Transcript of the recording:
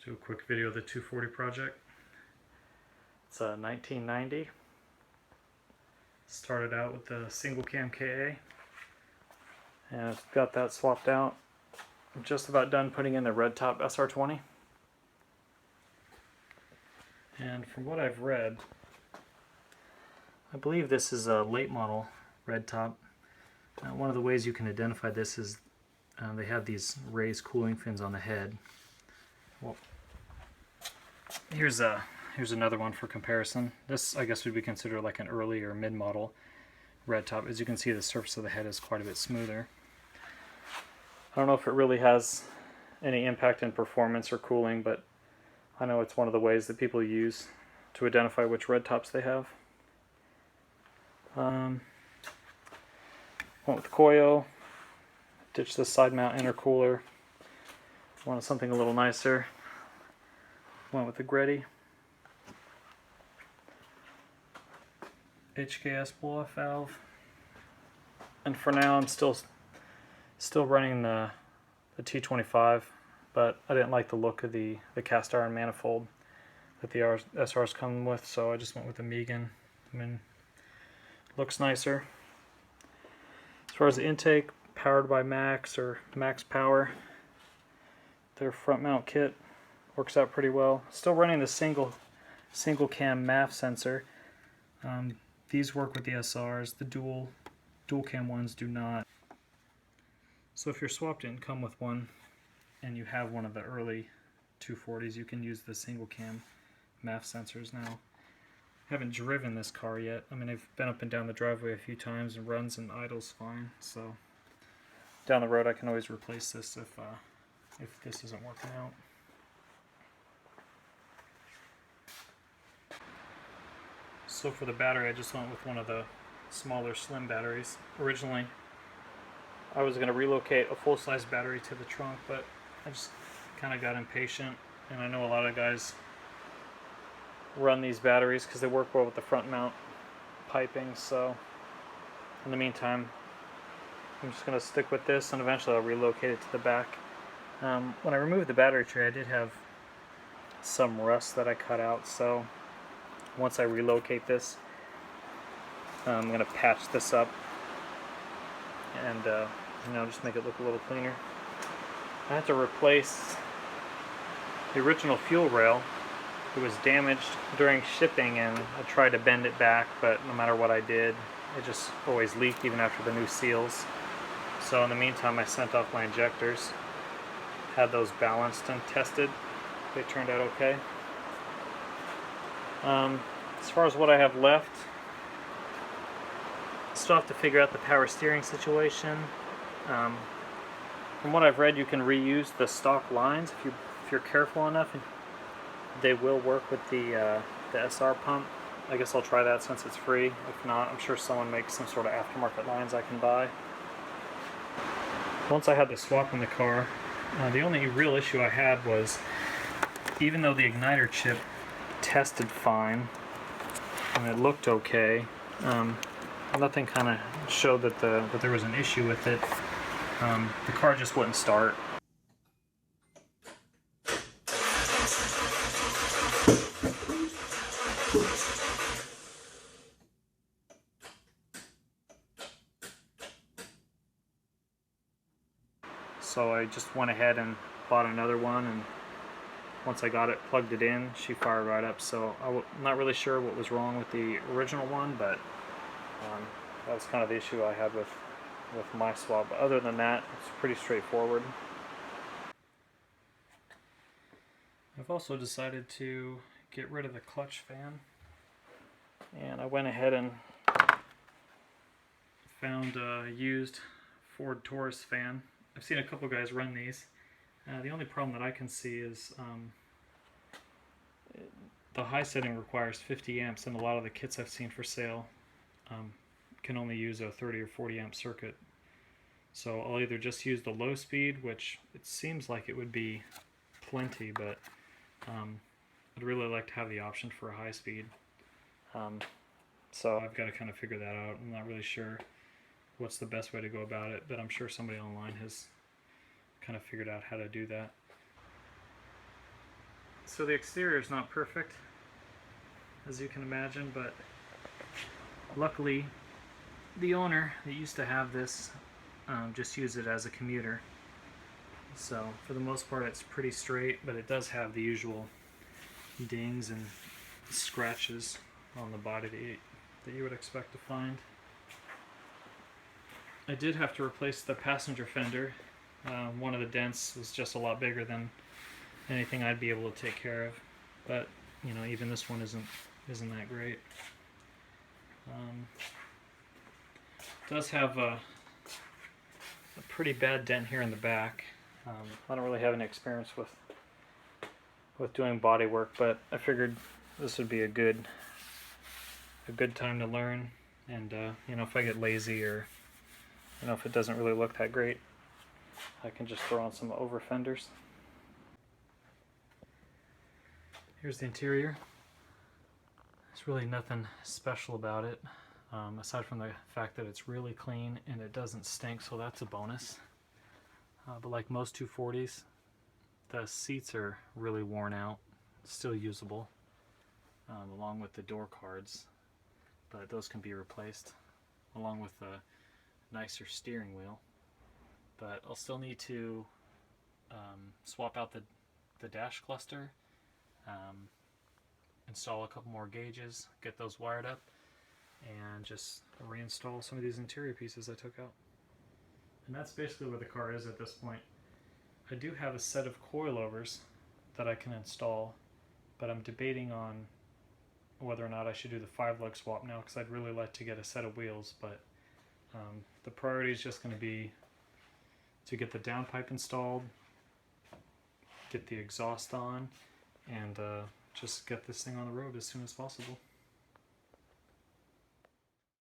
Do a quick video of the 240 project. It's a 1990. Started out with the single cam KA, and I've got that swapped out. I'm just about done putting in the REDTOP SR20. And from what I've read, I believe this is a late model REDTOP. One of the ways you can identify this is they have these raised cooling fins on the head. Well, here's another one for comparison. This, I guess, would be considered like an early or mid-model REDTOP. As you can see, the surface of the head is quite a bit smoother. I don't know if it really has any impact in performance or cooling, but I know it's one of the ways that people use to identify which REDTOPs they have. Went with the Koyo. Ditched the side mount intercooler. Wanted something a little nicer. Went with the Greddy. HKS blow-off valve. And for now I'm still running the T25, but I didn't like the look of the cast iron manifold that the SRs come with, so I just went with the Megan. I mean, looks nicer. As far as the intake, powered by Max or Max Power. Their front mount kit works out pretty well. Still running the single cam MAF sensor. These work with the SRs. The dual cam ones do not. So if your swap didn't come with one and you have one of the early 240s, you can use the single cam MAF sensors now. I haven't driven this car yet. I mean, I've been up and down the driveway a few times and runs and idles fine. So down the road I can always replace this if this isn't working out. So for the battery, I just went with one of the smaller slim batteries. Originally I was going to relocate a full-size battery to the trunk, but I just kind of got impatient, and I know a lot of guys run these batteries because they work well with the front mount piping. So in the meantime, I'm just going to stick with this, and eventually I'll relocate it to the back. When I removed the battery tray, I did have some rust that I cut out, so once I relocate this, I'm going to patch this up and just make it look a little cleaner. I had to replace the original fuel rail. It was damaged during shipping, and I tried to bend it back, but no matter what I did, it just always leaked even after the new seals. So in the meantime, I sent off my injectors, had those balanced and tested. They turned out okay. As far as what I have left, still have to figure out the power steering situation. From what I've read, you can reuse the stock lines if you're careful enough. They will work with the SR pump. I guess I'll try that since it's free. If not, I'm sure someone makes some sort of aftermarket lines I can buy. Once I had the swap in the car, the only real issue I had was, even though the igniter chip tested fine and it looked okay, nothing kind of showed that there was an issue with it. The car just wouldn't start. So I just went ahead and bought another one, and once I got it, plugged it in, she fired right up. So I'm not really sure what was wrong with the original one, but that was kind of the issue I had with my swap. But other than that, it's pretty straightforward. I've also decided to get rid of the clutch fan, and I went ahead and found a used Ford Taurus fan. I've seen a couple guys run these. The only problem that I can see is the high setting requires 50 amps, and a lot of the kits I've seen for sale can only use a 30 or 40 amp circuit. So I'll either just use the low speed, which it seems like it would be plenty, but I'd really like to have the option for a high speed. So I've got to kind of figure that out. I'm not really sure what's the best way to go about it, but I'm sure somebody online has kind of figured out how to do that. So the exterior is not perfect, as you can imagine, but luckily the owner that used to have this just used it as a commuter. So for the most part it's pretty straight, but it does have the usual dings and scratches on the body that you would expect to find. I did have to replace the passenger fender. One of the dents was just a lot bigger than anything I'd be able to take care of, but you know, even this one isn't that great. It does have a pretty bad dent here in the back. I don't really have any experience with doing body work, but I figured this would be a good time to learn. And you know, if I get lazy, or you know, if it doesn't really look that great, I can just throw on some over fenders. Here's the interior. There's really nothing special about it, aside from the fact that it's really clean and it doesn't stink, so that's a bonus. But like most 240s, the seats are really worn out, still usable, along with the door cards, but those can be replaced, along with a nicer steering wheel. But I'll still need to swap out the dash cluster, install a couple more gauges, get those wired up, and just reinstall some of these interior pieces I took out. And that's basically where the car is at this point. I do have a set of coilovers that I can install, but I'm debating on whether or not I should do the 5-lug swap now, because I'd really like to get a set of wheels. But the priority is just going to be to get the downpipe installed, get the exhaust on, and just get this thing on the road as soon as possible.